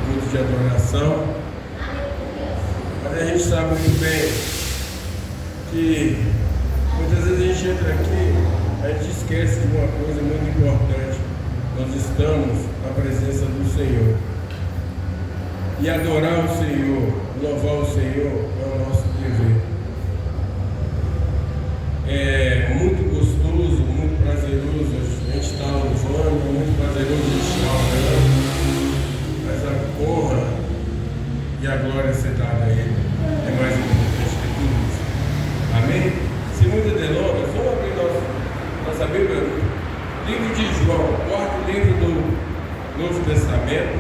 culto de adoração. Mas a gente sabe muito bem que muitas vezes a gente entra aqui, a gente esquece de uma coisa muito importante. Nós estamos na presença do Senhor. E adorar o Senhor, louvar o Senhor é o nosso dever. É muito gostoso, muito prazeroso a gente estar louvando, é muito prazeroso a gente estar orando, mas a honra e a glória ser dada a Ele é mais importante que tudo isso. Amém? Sem muita delongas, vamos abrir nossa Bíblia, livro de João, quarto livro do Novo Testamento,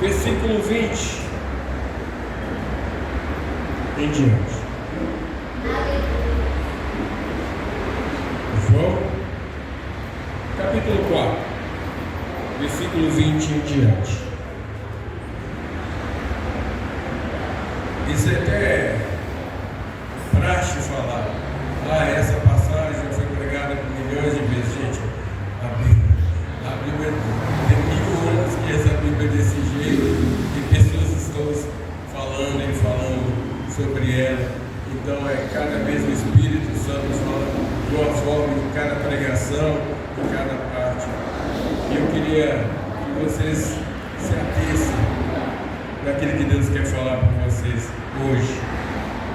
versículo 20 em diante. João, capítulo 4, versículo 20 em diante. Isso é até praxe falar. Essa passagem já foi pregada por milhões de vezes. Gente, a Bíblia tem 1000 anos que essa Bíblia é desse jeito e pessoas estão falando e falando sobre ela. Então cada vez o Espírito Santo fala de uma forma em cada pregação, em cada parte. E eu queria que vocês se atessem naquilo que Deus quer falar para vocês hoje.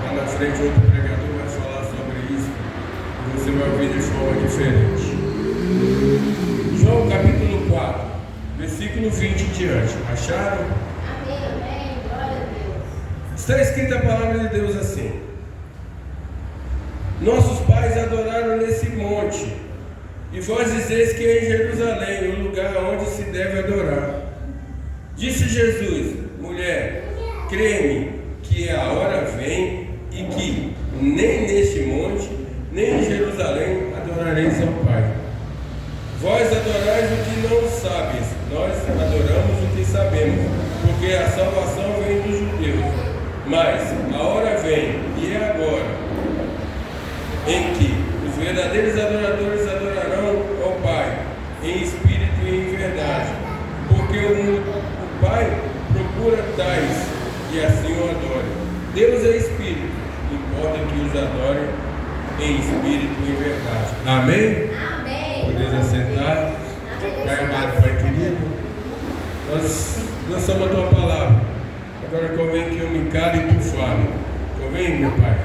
Lá na frente outro pregador vai falar sobre isso e você vai ouvir de forma diferente. João capítulo 4, versículo 20 em diante. Acharam? Amém, glória a Deus. Está escrita a palavra de Deus assim: nossos pais adoraram nesse monte, e vós dizeis que é em Jerusalém o lugar onde se deve adorar. Disse Jesus: mulher, crê-me que a hora vem e que nem neste monte, nem em Jerusalém adorareis ao Pai. Vós adorais o que não sabes, nós adoramos o que sabemos, porque a salvação vem dos judeus. Mas a hora vem, e é agora, em que os verdadeiros adoradores adorarão ao Pai, em espírito e em verdade, porque o Pai procura tais e assim o adore. Deus é espírito, importa que os adorem em espírito e em verdade. Amém? Amém. Podeis assentar. Pai amado, Pai querido, nós lançamos a tua palavra. Agora convém que eu me cale e tu fale. Convém, meu Pai,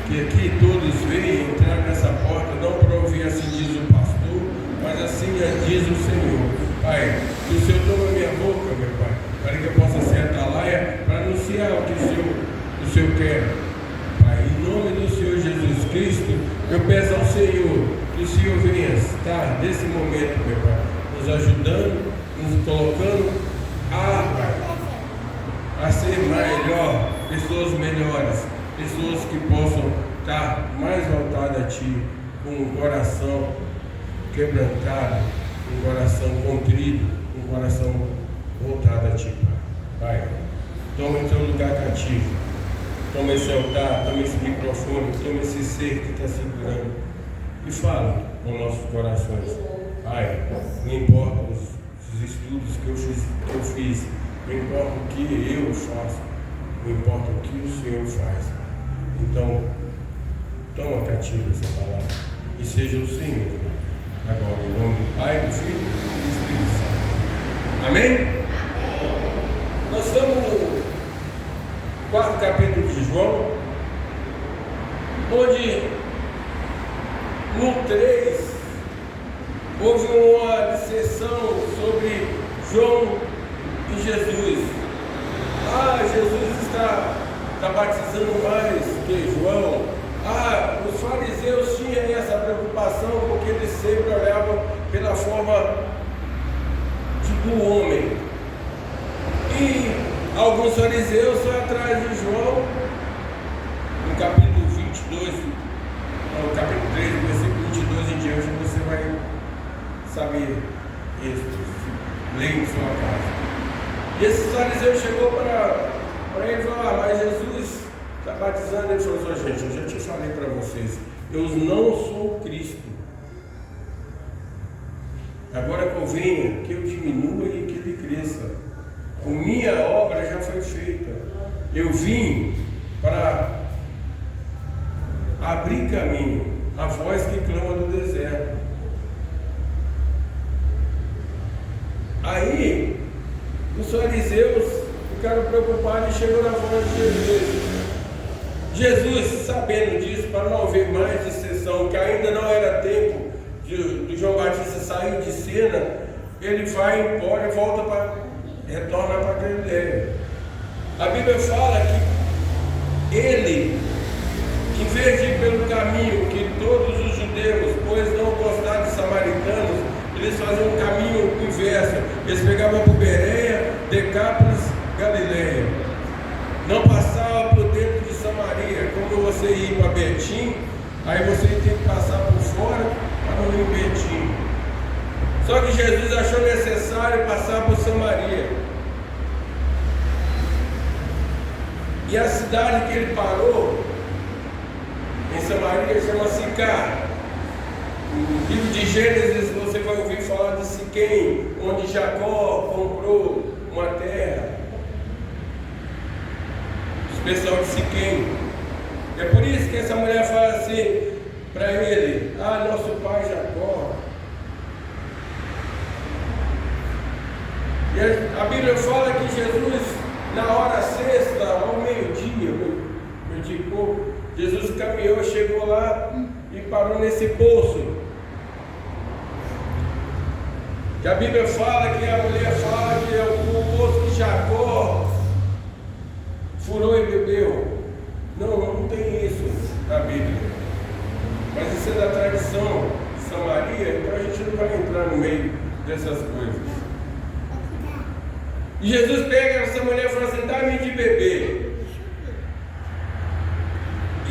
que aqui todos venham entrar nessa porta, não para ouvir assim diz o pastor, mas assim diz o Senhor. Pai, que o Senhor tome a minha boca, meu Pai, para que eu possa ser atalaia para anunciar o que o Senhor quer. Pai, em nome do Senhor Jesus Cristo, eu peço ao Senhor que o Senhor venha estar nesse momento, meu Pai, nos ajudando, nos colocando a ser melhor, pessoas melhores, pessoas que possam estar mais voltadas a Ti, com um coração quebrantado, um coração contrito, um coração voltado a Ti, Pai. Toma em Teu lugar cativo, toma esse altar, toma esse microfone, toma esse ser que está segurando e fala com nossos corações. Pai, não importa os estudos que eu fiz, não importa o que eu faço, não importa o que o Senhor faz. Então, toma cativo essa palavra e seja o Senhor agora, em nome do Pai, do Filho e do Espírito Santo. Amém? Nós estamos no quarto capítulo de João, onde no 3 houve uma discussão sobre João e Jesus. Jesus está batizando mais que João. Os fariseus tinham essa preocupação porque eles sempre olhavam pela forma do homem. E alguns fariseus são atrás de João, no capítulo 22, no capítulo 3, versículo 22 em diante, você vai saber isso, leia em sua casa. E esse fariseu chegou para ele e falou: mas Jesus está batizando. Ele falou: gente, eu já te falei para vocês, eu não sou Cristo. Agora convenha que eu diminua e que ele cresça. A minha obra já foi feita. Eu vim para abrir caminho, a voz que clama do deserto. Aí, os fariseus ficaram preocupados e chegou na voz de Jesus. Jesus, sabendo disso, para não haver mais dissensão, que ainda não era tempo de João Batista sair de cena, ele vai embora e retorna para Galileia. A Bíblia fala que ele, em vez de ir pelo caminho que todos os judeus, pois não gostaram de samaritanos, eles faziam um caminho inverso. Eles pegavam por Bereia, Decápolis, Galileia. Não passava por dentro de Samaria, como você ir para Betim, aí você tem que passar por fora para não ir em Betim. Só que Jesus achou necessário passar por Samaria. E a cidade que ele parou, em Samaria, chama Sicar. No livro de Gênesis você vai ouvir falar de Siquém, onde Jacó comprou uma terra. Os pessoal de Siquém. É por isso que essa mulher fala assim para ele: ah, nosso pai Jacó. E a Bíblia fala que Jesus, na hora sexta, ao meio-dia, Jesus caminhou, chegou lá e parou nesse poço. Que a Bíblia fala que a mulher fala que é o poço que Jacó furou e bebeu. Não tem isso na Bíblia. Mas isso é da tradição de Samaria, então a gente não vai entrar no meio dessas coisas. E Jesus pega essa mulher e fala assim: dá-me de beber.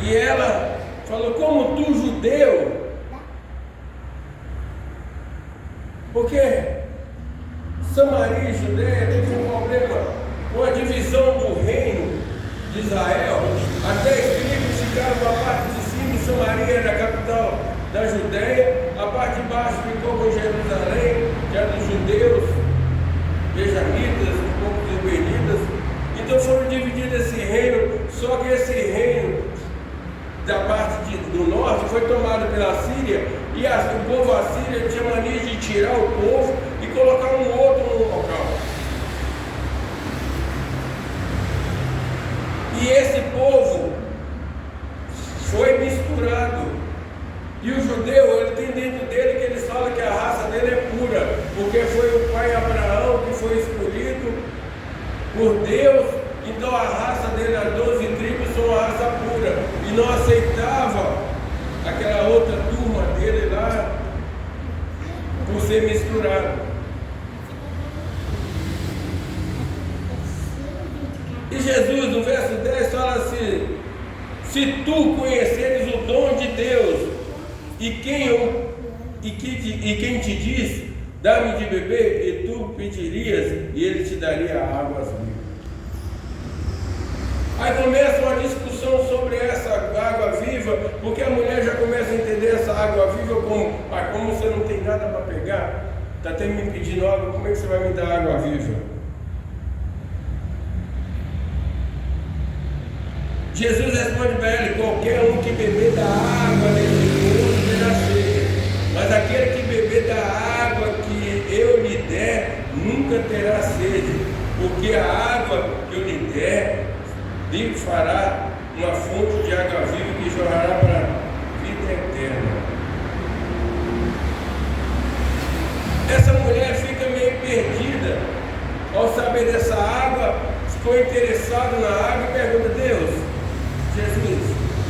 E ela falou: como tu, judeu? Porque Samaria e Judeia teve um problema com a divisão do reino de Israel. As 10 tribos ficaram na parte de cima, e Samaria era a capital da Judeia. A parte de baixo ficou com Jerusalém, que era dos judeus, benjamitas, um pouco dos Benitas. Então foram divididos esse reino, só que esse reino da parte do norte foi tomado pela Síria, e o povo assírio tinha mania de tirar o povo e colocar um outro no local. E esse povo foi misturado. E o judeu, ele tem dentro dele que eles falam que a raça dele é pura, porque foi o pai Abraão que foi escolhido por Deus. Então a raça dele, as 12 tribos, são uma raça pura, e não aceitava aquela outra turma dele lá por ser misturado. E Jesus, no verso 10, fala assim: se tu conheceres o dom de Deus e quem te diz, dá-me de beber, e tu pedirias, e ele te daria águas vivas. Aí começa uma discussão sobre essa água viva, porque a mulher já começa a entender essa água viva como você não tem nada para pegar, está até me pedindo água, como é que você vai me dar água viva? Jesus responde para ele: qualquer um que beber da água desse poço terá sede, mas aquele que beber da água que eu lhe der nunca terá sede, porque a água que eu lhe der lhe fará uma fonte de água viva que jorrará para a vida eterna. Essa mulher fica meio perdida ao saber dessa água, ficou interessada na água e pergunta: Deus, Jesus,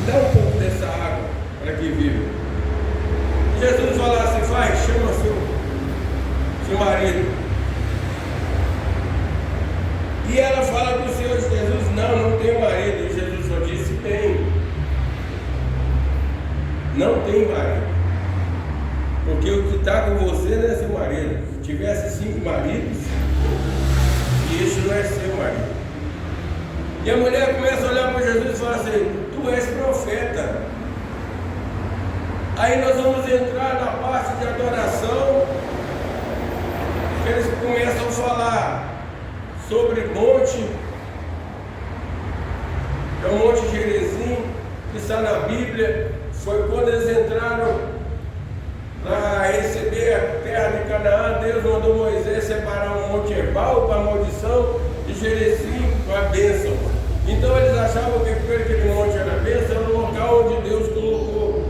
dá um pouco dessa água para que viva. Jesus fala assim: vai, chama seu marido. E ela fala para o Senhor Jesus: não tenho marido. E Jesus só disse: tem. Não tem marido. Porque o que está com você não é seu marido. Se tivesse 5 maridos, isso não é seu marido. E a mulher começa a olhar para Jesus e fala assim: tu és profeta. Aí nós vamos entrar na parte de adoração, que eles começam a falar sobre monte, é o Monte Gerizim, que está na Bíblia. Foi quando eles entraram para receber a terra de Canaã. Deus mandou Moisés separar o Monte Ebal para a maldição e Gerizim para a bênção. Então eles achavam que aquele monte era a bênção, era o local onde Deus colocou.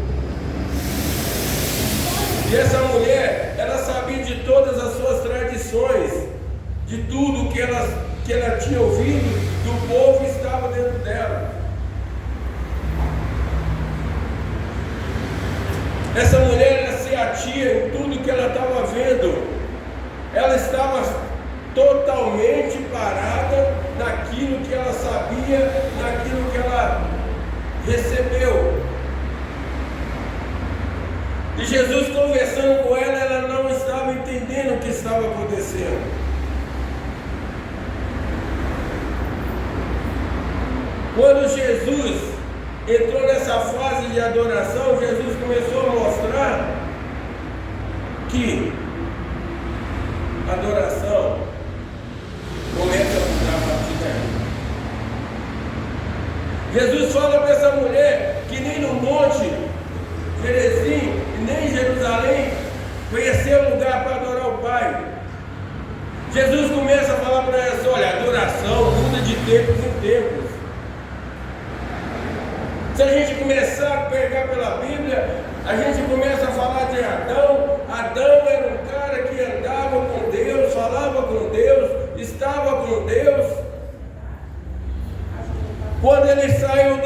E essa mulher, ela sabia de todas as suas tradições, de tudo que ela tinha ouvido, do povo estava dentro dela. Essa mulher, ela se atia em tudo que ela estava vendo. Ela estava totalmente parada naquilo que ela sabia, naquilo que ela recebeu. E Jesus conversando com ela, ela não estava entendendo o que estava acontecendo. Quando Jesus entrou nessa fase de adoração, Jesus começou a mostrar que a adoração começa a mudar a partir daí. Jesus fala para essa mulher que nem no monte Gerizim, nem em Jerusalém conheceu o lugar para adorar o Pai. Jesus começa a falar para ela assim: olha, a adoração muda de tempos em tempos. Se a gente começar a pegar pela Bíblia, a gente começa a falar de Adão. Adão era um cara que andava com Deus, falava com Deus, estava com Deus. Quando ele saiu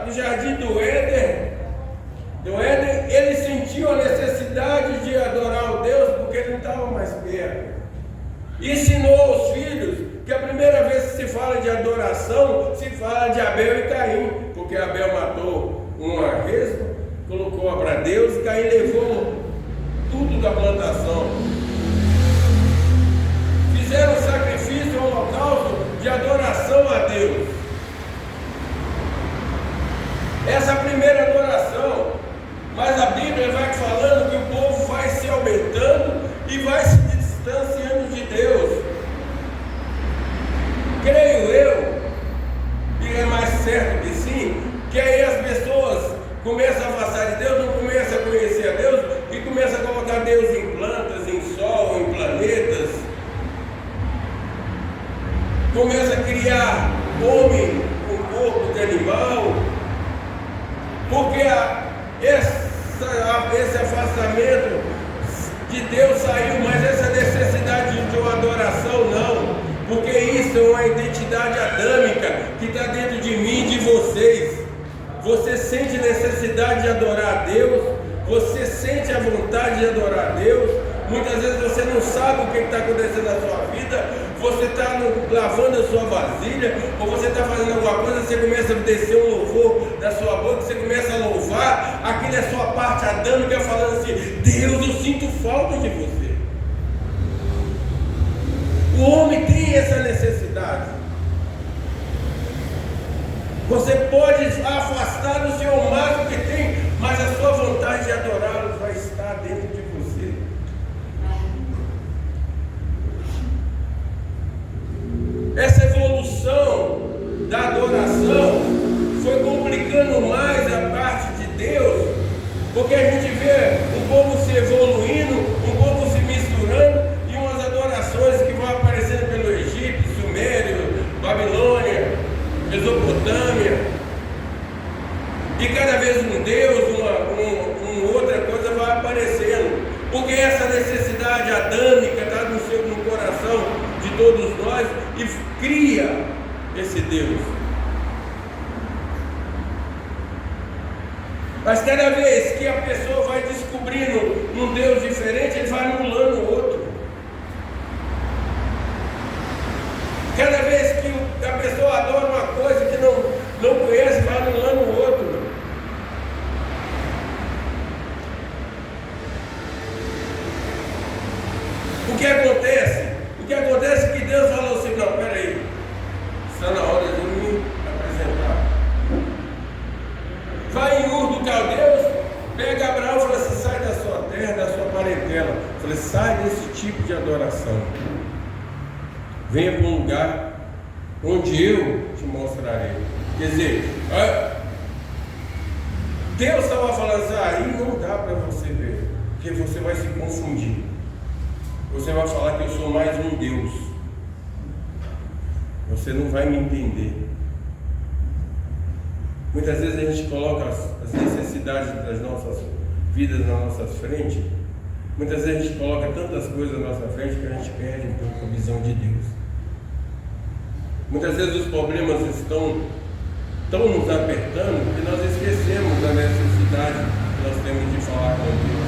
do jardim do Éden, ele sentiu a necessidade de adorar o Deus, porque ele não estava mais perto. E ensinou aos filhos que a primeira vez que se fala de adoração, se fala de Abel e Caim, porque Abel matou uma resma, colocou para Deus, e Caim levou tudo da plantação. Fizeram um sacrifício, um holocausto de adoração a Deus. Essa é a primeira adoração. Mas a Bíblia vai falando que o povo vai se aumentando e vai se distanciando de Deus. Creio eu, e é mais certo que sim, que aí as pessoas começam a afastar de Deus, não começam a conhecer a Deus e começam a colocar Deus em plantas, em sol, em planetas. Começa a criar homem com corpo de animal, porque esse afastamento de Deus saiu, mas essa necessidade de uma adoração não, porque isso é uma identidade adâmica que está dentro de mim e de vocês. Você sente necessidade de adorar a Deus, você sente a vontade de adorar a Deus. Muitas vezes você não sabe o que está acontecendo na sua vida, você está lavando a sua vasilha, ou você está fazendo alguma coisa, você começa a descer um louvor da sua boca, você começa a louvar, aquilo é a sua parte adâmica falando assim: Deus, eu sinto falta de você. O homem tem essa necessidade. Você pode afastar do Senhor o máximo que tem, mas a sua vontade de adorá-lo vai estar dentro de você. Essa evolução da adoração foi complicando mais a parte de Deus, porque a gente vê o povo se evoluindo, o povo se misturando, e umas adorações que vão aparecendo pelo Egito, Sumério, Babilônia, Mesopotâmia, e cada vez um Deus, uma outra coisa vai aparecendo, porque essa necessidade adâmica está no coração de todos nós e cria esse Deus. Mas cada vez que a pessoa vai descobrindo um Deus diferente, ele vai anulando o outro. Cada vez que a pessoa adora uma coisa que não conhece, vai anulando o outro. O que acontece? O que acontece é que Deus falou assim: não, peraí, está na hora de me apresentar. Vai em Ur do Caldeus, pega Abraão e fala assim: sai da sua terra, da sua parentela. Falei: sai desse tipo de adoração. venha para um lugar onde eu te mostrarei. Quer dizer, Deus estava falando assim, aí não dá para você ver, porque você vai se confundir. Você vai falar que eu sou mais um Deus. Você não vai me entender. Muitas vezes a gente coloca as necessidades das nossas vidas na nossa frente. Muitas vezes a gente coloca tantas coisas na nossa frente que a gente perde um pouco a visão de Deus. Muitas vezes os problemas estão nos apertando que nós esquecemos da necessidade que nós temos de falar com Deus.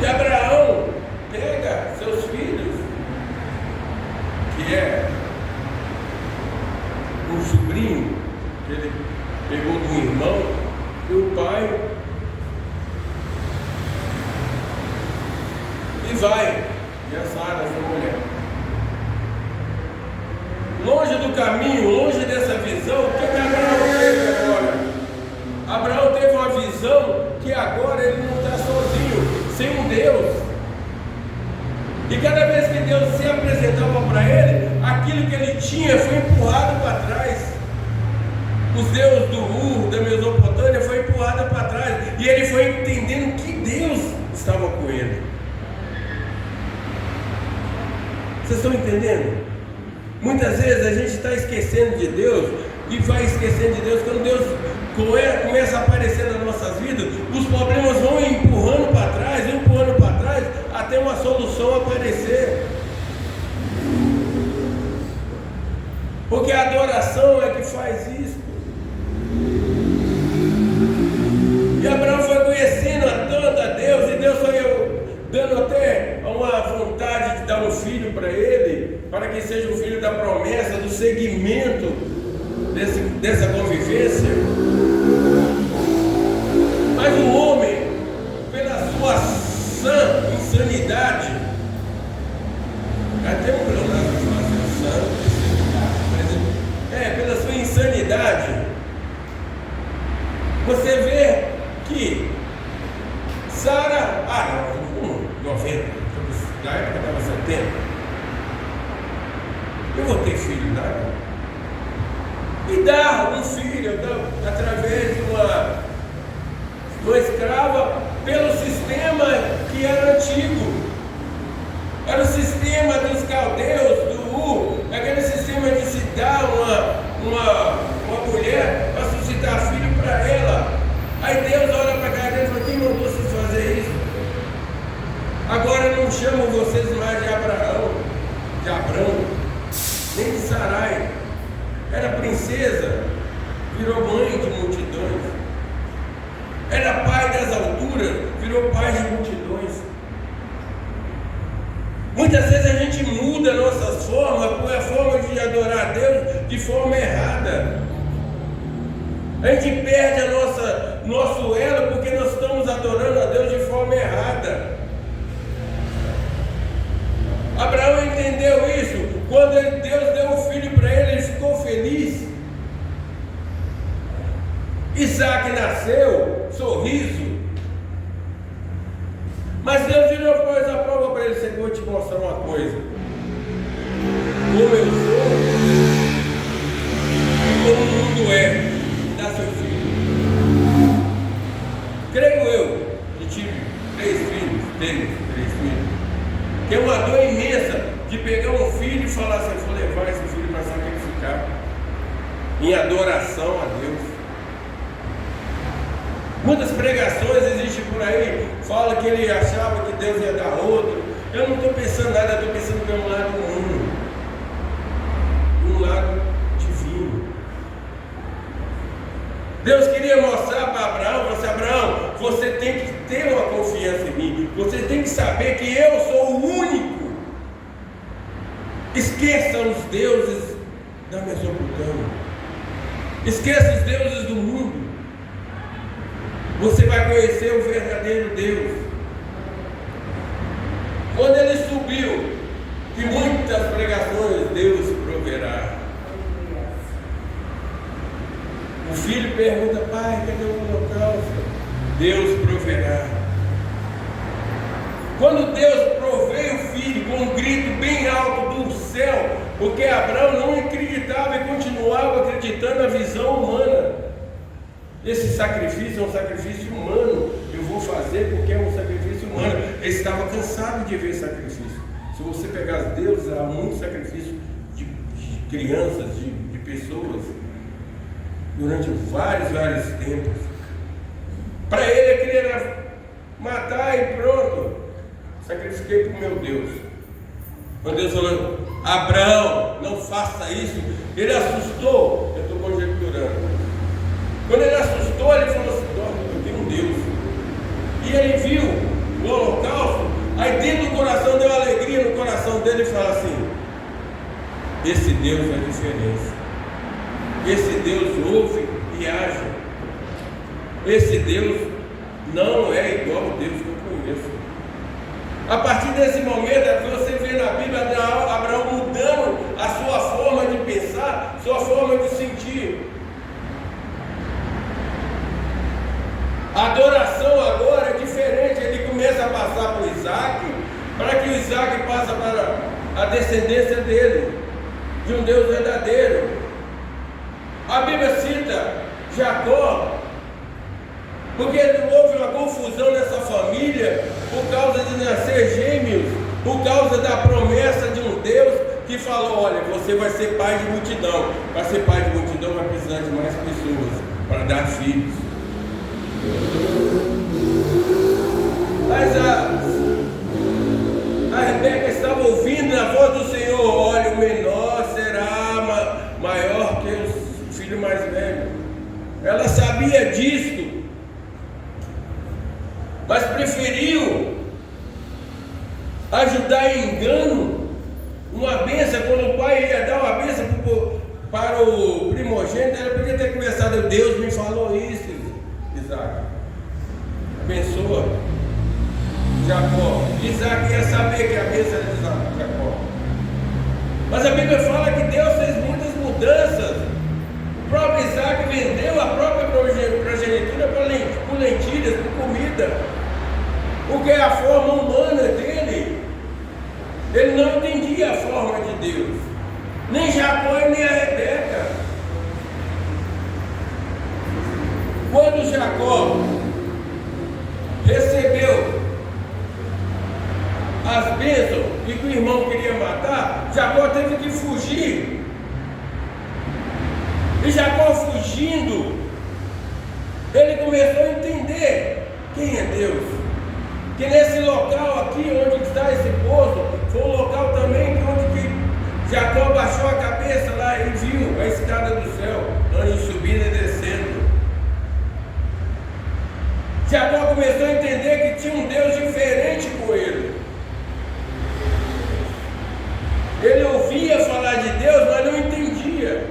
E Abraão pega seus filhos, que é um sobrinho que ele pegou de um irmão, e o pai, e vai, e a Sara, sua mulher. Longe do caminho, longe dessa visão, o que Abraão teve agora? Abraão teve uma visão que agora ele não está sozinho, sem um Deus. E cada vez que Deus se apresentava para ele, aquilo que ele tinha foi empurrado para trás. Os deuses do Ur, da Mesopotâmia, foi empurrado para trás. E ele foi entendendo que Deus estava com ele. Vocês estão entendendo? Muitas vezes a gente está esquecendo de Deus e vai esquecendo de Deus. Quando Deus começa a aparecer nas nossas vidas, os problemas vão empurrando para trás, até uma solução aparecer. Porque a adoração é que faz isso. E Abraão foi conhecendo tanto a Deus, e Deus foi dando até uma vontade de dar um filho para ele, para que seja um filho da promessa, do seguimento dessa convivência. Mas o homem, pela sua insanidade, até um programa que fala assim, pela sua insanidade, você vê que Sara, 90, na época estava 70, eu vou ter filho, né? E dá um filho através de uma escrava, pelo sistema que era antigo. Era o sistema dos caldeus, do Ur, aquele sistema de se dar uma mulher para suscitar filho para ela. Aí Deus olha para cá e fala: quem mandou vocês fazer isso? Agora eu não chamo vocês mais de Abraão, nem de Sarai. Era princesa, virou mãe de multidões. Era pai das alturas, virou pai de multidões. Muitas vezes a gente muda nossas formas, por a forma de adorar a Deus de forma errada. A gente perde nosso elo porque nós estamos adorando a Deus de forma errada. Abraão entendeu isso. Quando Deus deu um filho para ele, ele ficou feliz. Isaac nasceu, sorriso. Mas Deus virou a prova para ele: eu vou te mostrar uma coisa. Como eu sou e como o mundo é. Dá seu filho. Creio eu que tive 3 filhos, que é uma dor imensa de pegar um filho e falar assim: eu vou levar esse filho para sacrificar em adoração a Deus. Muitas pregações existem por aí, fala que ele achava que Deus ia dar outro. Eu não estou pensando nada, eu estou pensando pelo lado humano, um lado divino. Deus queria mostrar para Abraão, falou assim: Abraão, você tem que ter uma confiança em mim, você tem que saber que eu sou o único. Esqueça os deuses da Mesopotâmia, esqueça os deuses do mundo. Você vai conhecer o verdadeiro Deus. Quando ele subiu, e muitas pregações, Deus proverá. O filho pergunta: pai, cadê o holocausto? Deus proverá. Quando Deus proveu o filho com um grito bem alto do céu, porque Abraão não acreditava e continuava acreditando na visão humana. Esse sacrifício é um sacrifício humano, eu vou fazer porque é um sacrifício humano. Ele estava cansado de ver sacrifício. Se você pegar os deuses, há muito sacrifício de crianças, de pessoas, durante vários tempos. Para ele, aquele era matar e pronto. Sacrifiquei para o meu Deus. Quando Deus falou, Abraão, não faça isso, ele assustou. Eu estou conjecturando. Quando ele assustou, ele falou assim, eu tenho um Deus. E ele viu o holocausto, aí dentro do coração deu alegria no coração dele e falou assim, esse Deus é diferença. Esse Deus ouve e age. Esse Deus não é igual ao Deus que eu conheço. A partir desse momento, você vê na Bíblia Abraão mudando a sua forma de pensar, sua forma de sentir. A adoração agora é diferente. Ele começa a passar por Isaac, para que o Isaac passe para a descendência dele, de um Deus verdadeiro. A Bíblia cita Jacó, porque houve uma confusão nessa família por causa de nascer gêmeos, por causa da promessa de um Deus que falou, olha, você vai ser pai de multidão. Para ser pai de multidão vai precisar de mais pessoas para dar filhos. Mas a Rebeca estava ouvindo a voz do Senhor, olha, o menor será maior que o filho mais velho. Ela sabia disso, mas preferiu ajudar em engano uma bênção. Quando o pai ia dar uma bênção para o primogênito, ela podia ter conversado, Deus me falou isso, Isaac, abençoa Jacó. Isaac ia saber que a bênção era de Jacó. Mas a Bíblia fala que Deus fez muitas mudanças. O próprio Isaac vendeu a própria progenitura por lentilhas, por comida, porque a forma humana dele, ele não entendia a forma de Deus, nem Jacó e nem a Rebeca. Quando Jacó recebeu as bênçãos e que o irmão queria matar, Jacó teve que fugir. E Jacó fugindo, ele começou a entender quem é Deus. Que nesse local aqui onde está esse poço, foi um local também onde que Jacó baixou a cabeça lá e viu a escada do céu, anjos subindo e descendo. Jacó começou a entender que tinha um Deus diferente com ele. Ele ouvia falar de Deus, mas não entendia.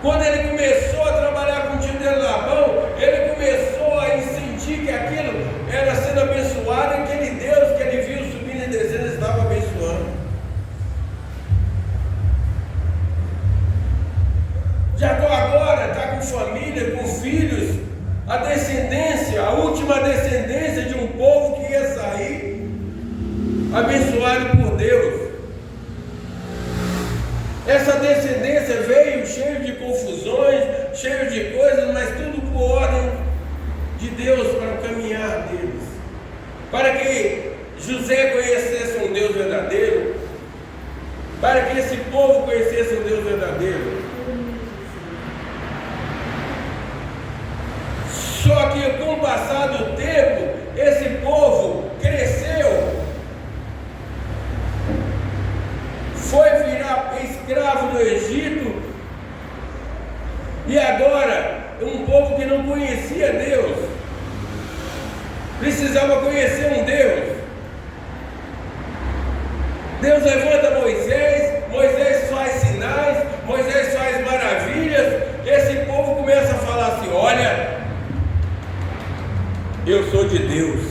Quando ele começou a trabalhar com o tio dele Labão, ele começou a sentir que aquilo era sendo abençoado, e aquele Deus que ele viu subindo e descendo estava abençoando. Jacó agora está com família, com filhos, a descendência, a última descendência de um povo que ia sair, abençoado por Deus. Essa descendência veio cheio de confusões, cheio de coisas, mas tudo por ordem de Deus para o caminhar deles. Para que José conhecesse um Deus verdadeiro, para que esse povo conhecesse um Deus verdadeiro. Só que com o passar do tempo, esse povo cresceu, foi virar escravo do Egito, e agora um povo que não conhecia Deus, precisava conhecer um Deus. Deus levanta Moisés, Moisés faz sinais, Moisés faz maravilhas, esse povo começa a falar assim, olha, eu sou de Deus,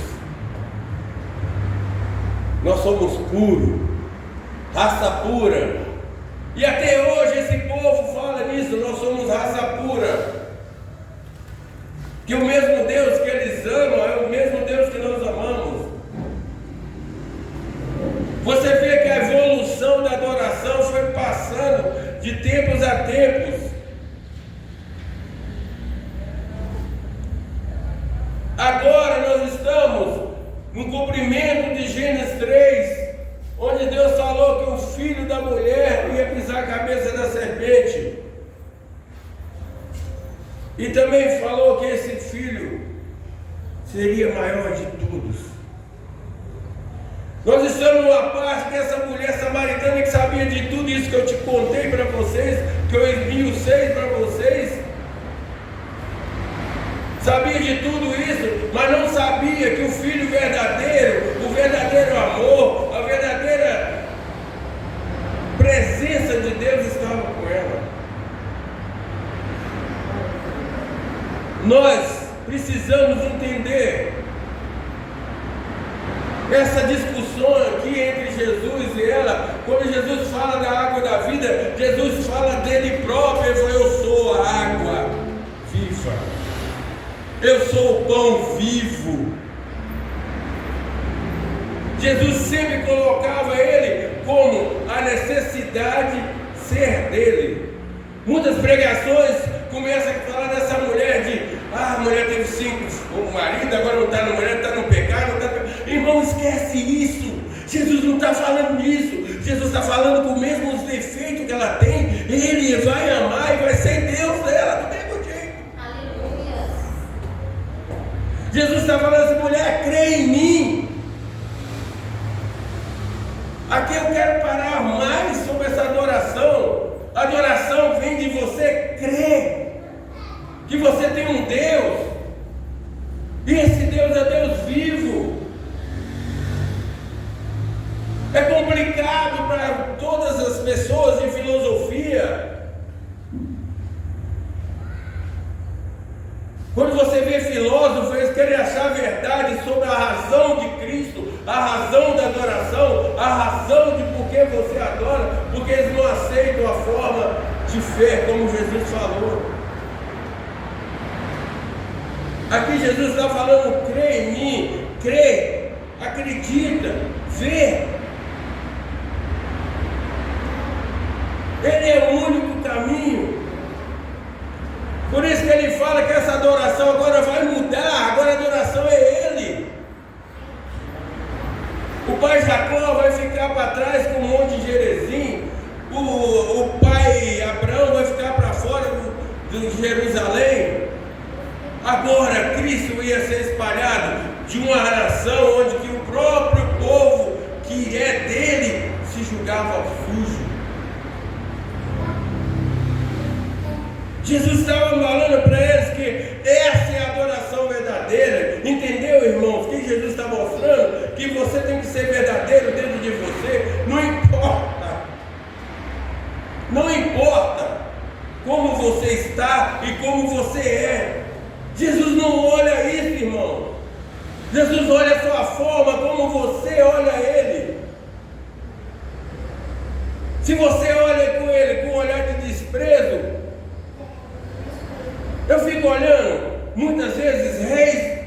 nós somos puros, raça pura, e até hoje esse povo fala nisso, nós somos raça pura, que o mesmo Deus que eles amam é o mesmo Deus que nós amamos. Você vê que a evolução da adoração foi passando de tempos a tempos. Agora nós estamos no cumprimento de Gênesis 3, onde Deus falou que o filho da mulher ia pisar a cabeça da serpente. E também falou que esse filho seria maior de todos. Nós estamos numa parte que essa mulher samaritana que sabia de tudo isso que eu te contei para vocês, que eu esmiucei para vocês, sabia de tudo isso, mas não sabia que o filho verdadeiro, o verdadeiro amor, a verdadeira presença de Deus estava com ela. Nós precisamos entender essa discussão aqui entre Jesus e ela. Quando Jesus fala da água da vida, Jesus fala dele próprio. Ele fala: eu sou a água viva, eu sou o pão vivo. Jesus sempre colocava ele como a necessidade ser dele. Muitas pregações começam a falar dessa mulher a mulher teve 5 maridos, agora não está na mulher, está no pecado, Irmão, esquece isso. Jesus não está falando isso. Jesus está falando com mesmo os defeitos que ela tem, ele vai amar e vai ser Deus dela do mesmo jeito. Aleluia. Jesus está falando assim: mulher, crê em mim. Aqui eu quero parar mais sobre essa adoração. A adoração vem de você crer que você tem um Deus, e esse Deus é Deus vivo. É complicado para todas as pessoas de filosofia. Quando você vê filósofos, eles querem achar verdade sobre a razão de Cristo, a razão da adoração, a razão de por que você adora, porque eles não aceitam a forma de fé, como Jesus falou. Aqui Jesus está falando: crê em mim, crê, acredita, vê. Ele é o único caminho. Por isso que ele fala que essa adoração agora vai mudar. Agora a adoração é ele. O pai Jacó vai ficar para trás com um monte de Gerezim. O pai Abraão vai ficar para fora de Jerusalém. Agora Cristo ia ser espalhado de uma nação onde que o próprio povo que é dele se julgava sujo. Jesus estava falando para eles que essa é a adoração verdadeira. Entendeu, irmãos? Que Jesus está mostrando que você tem que ser verdadeiro dentro de você. Não importa. Não importa como você está e como você é. Jesus não olha isso, irmão. Jesus olha a sua forma, como você olha ele. Se você olha com ele com um olhar de desprezo, eu fico olhando, muitas vezes, reis,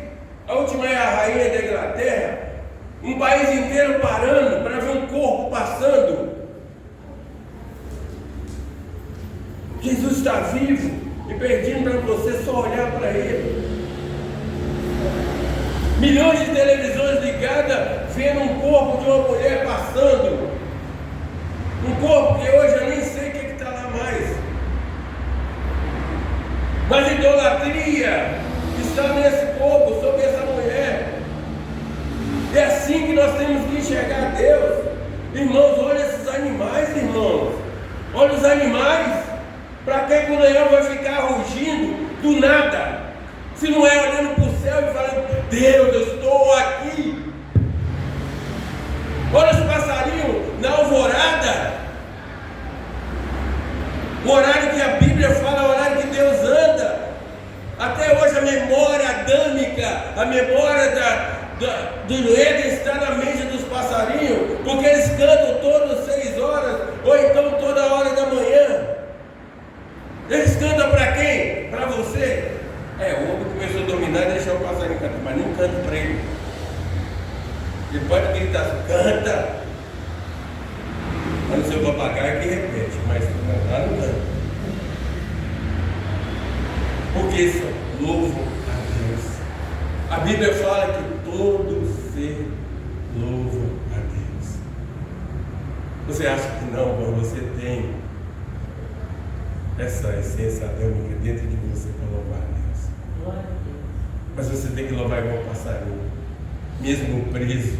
a última é a rainha da Inglaterra, um país inteiro parando para ver um corpo passando. Jesus está vivo e pedindo para você só olhar para ele. Milhões de televisões ligadas vendo um corpo de uma mulher passando. Um corpo que hoje eu nem sei o que está lá mais. Mas idolatria está nesse povo, sobre essa mulher. É assim que nós temos que enxergar Deus. Irmãos, olha esses animais, irmãos. Olha os animais. Para que o leão vai ficar rugindo do nada? Se não é olhando para o céu e falando: Deus, eu estou aqui. Olha os passarinhos na alvorada. O horário que a Bíblia fala é o horário que Deus anda. Até hoje a memória adâmica, a memória do Éden está na mente dos passarinhos, porque eles cantam todas 6 horas, ou então toda hora da manhã. Eles cantam para quem? Para você. O homem começou a dominar e deixar o passarinho cantar, mas não canta para ele. Ele pode gritar: canta, porque só louvam a Deus. A Bíblia fala que todo ser louva a Deus. Você acha que não, quando você tem essa essência adâmica dentro de você para louvar a Deus? Glória a Deus. Mas você tem que louvar igual passarinho, mesmo preso,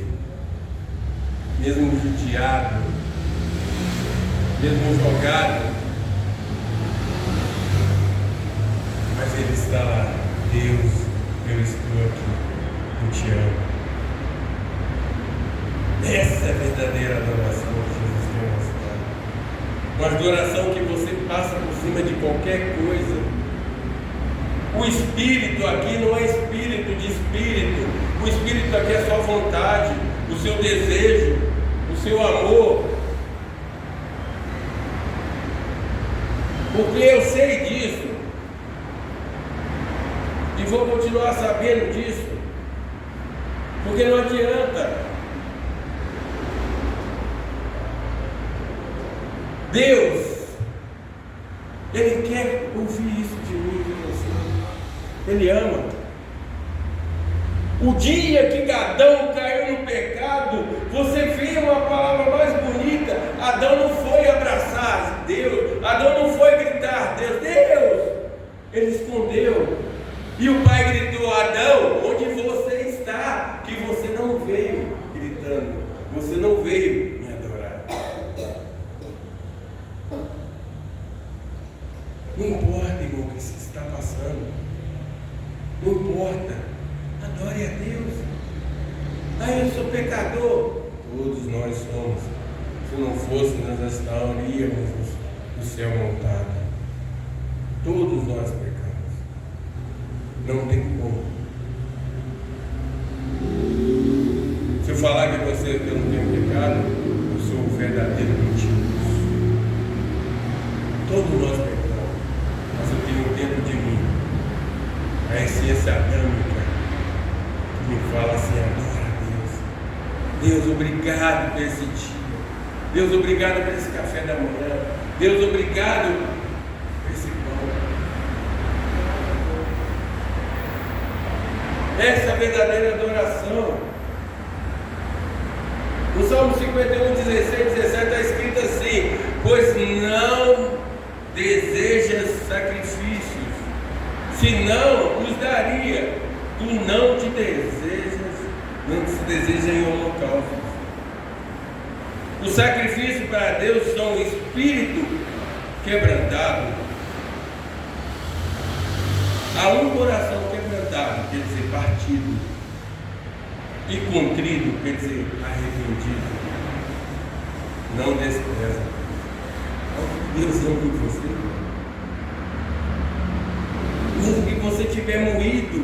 mesmo judiado, mesmo jogado, mas ele está lá. Deus, eu estou aqui, eu te amo. Essa é a verdadeira adoração que Jesus tem mostrado. Uma adoração que você passa por cima de qualquer coisa. O espírito aqui não é espírito de espírito. O espírito aqui é sua vontade, o seu desejo, o seu amor. Porque eu sei disso. E vou continuar sabendo disso. Porque não adianta. Deus, Ele quer ouvir isso de mim e de você. Ele ama. O dia que Adão caiu no pecado, você vê uma palavra mais bonita. Adão não foi abraçar Deus, Adão não foi gritar Deus, Deus. Ele escondeu. E o pai gritou: Adão, onde você está? Que você não veio gritando, você não veio me adorar. Não importa, irmão, o que você está passando. Não importa. Adore a Deus. Eu sou pecador. Todos nós somos. Se não fosse, nós estaríamos no céu montado. Todos nós pecamos. Não tem como. Se eu falar que eu não tenho pecado, eu sou o verdadeiro mentiroso. Todos nós pecamos, mas eu tenho dentro de mim a essência adâmica que me fala assim: adora a Deus. Deus, obrigado por esse dia. Deus, obrigado por esse café da manhã. Deus, obrigado por esse pão. Essa é a verdadeira adoração. No Salmo 51, 16, 17 está escrito assim: pois não desejas sacrifícios, senão os daria. Tu não te desejas, não se deseja em holocaustos. O sacrifício para Deus são o espírito quebrantado. Há um coração quebrantado, quer dizer partido, e contrido, quer dizer arrependido. Não despreza. Deus ama você. Mesmo que você tiver moído,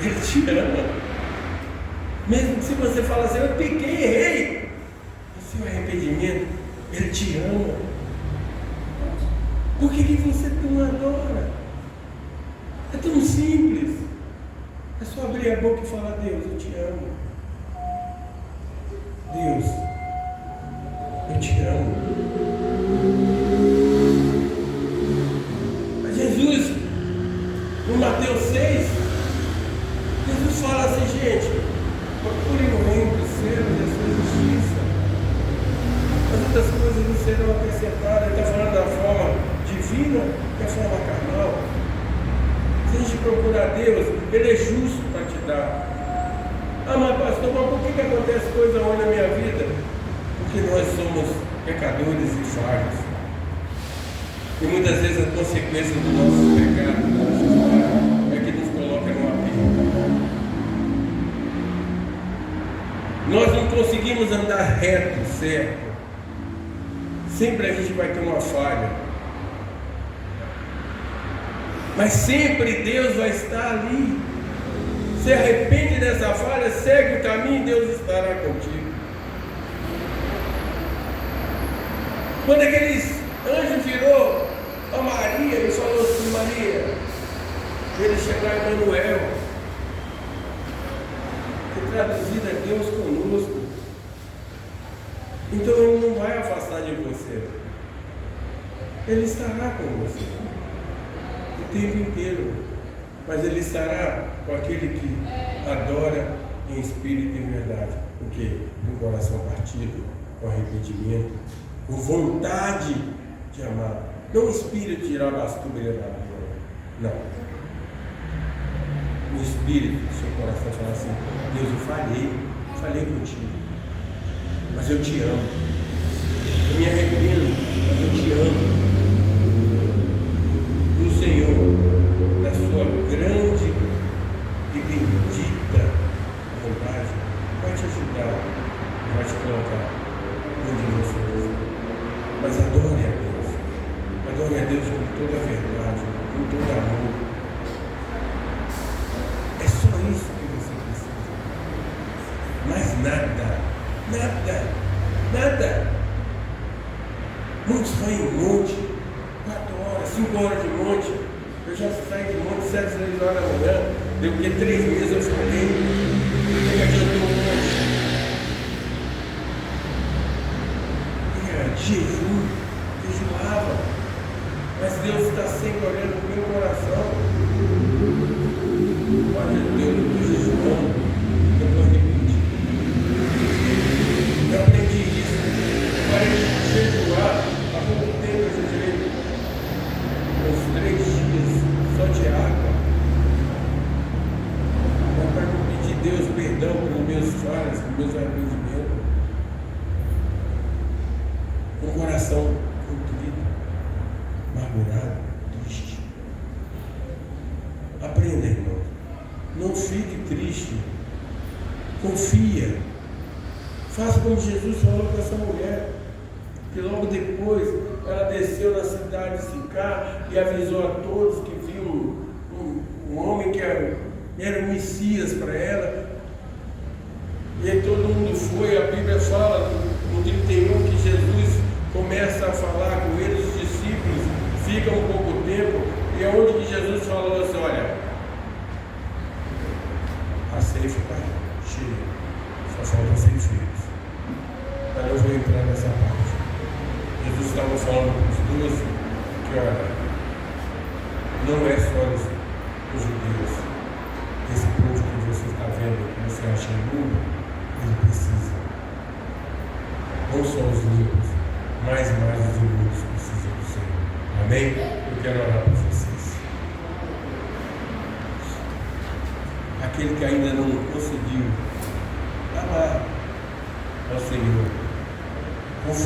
Ele te ama. Mesmo que se você fala assim: eu pequei, errei, o seu arrependimento, Ele te ama. Por que você não adora? É tão simples. É só abrir a boca e falar: Deus, eu te amo. Deus, eu te amo. Jesus, no Mateus 6, Jesus fala assim: gente, procurem o reino do céu e a sua justiça. As outras coisas não serão acrescentadas. Ele está falando da forma divina e da forma carnal. Se a gente procurar Deus, Ele é justo para te dar. Mas pastor, por que acontece coisa ruim na minha vida? Porque nós somos pecadores e falhos. E muitas vezes a consequência do nosso pecado, da nossa falha, é que nos coloca no abismo. Nós não conseguimos andar reto, certo. Sempre a gente vai ter uma falha. Mas sempre Deus vai estar ali. Se arrepende dessa falha, segue o caminho e Deus estará contigo. Quando aquele anjo virou a Maria e falou assim: Maria, ele chegar em Emanuel, que traduzido é Deus conosco. Então Ele não vai afastar de você. Ele estará com você. tempo inteiro. Mas Ele estará com aquele que adora em espírito e em verdade. Porque com o coração partido, com arrependimento, com vontade de amar. Não o espírito de irabastubra, não. O espírito do seu coração fala assim: Deus, eu falei contigo, mas eu te amo. Eu me arrependo, mas eu te amo. E o Senhor, na sua grande e bendita vontade, vai te ajudar, vai te colocar onde você quiser. Mas adore a Deus. Adore a Deus com toda a verdade, com todo amor. É só isso que você precisa. Mais nada, nada, nada. Muitos vão em monte, 4 horas, 5 horas de monte. Eu já saí de monte 7, 6 horas da manhã. Depois de 3 meses eu falei, o que adiantou um monte? Jejum, jejuava, mas Deus está sempre olhando para o meu coração. Olha, Deus, eu estou jejuando, eu estou arrependido. Eu aprendi isso. Para jejuar, há pouco tempo eu jejuei uns 3 dias só de água. É para pedir Deus perdão pelos meus falhas, pelos meus arrependimentos. Com o coração contrito, amargurado, triste. Aprenda, irmão. Não fique triste. Confia. Faça como Jesus falou com essa mulher, que logo depois ela desceu na cidade de Sicar e avisou a todos que viu um homem que era o Messias para ela. E aí todo mundo foi. A Bíblia fala no 31 que Jesus começa a falar com eles, os discípulos ficam um pouco tempo, e é onde que Jesus falou assim: olha, a ceifa está cheia, só faltam 6 filhos. Mas eu vou entrar nessa parte. Jesus estava falando com os 12 que, olha, não é só os judeus, esse povo que você está vendo, que você acha imundo, ele precisa, não só os limpos, mais os imundos precisam do Senhor. Amém? Eu quero orar por vocês. Aquele que ainda não conseguiu amar ao Senhor, confiar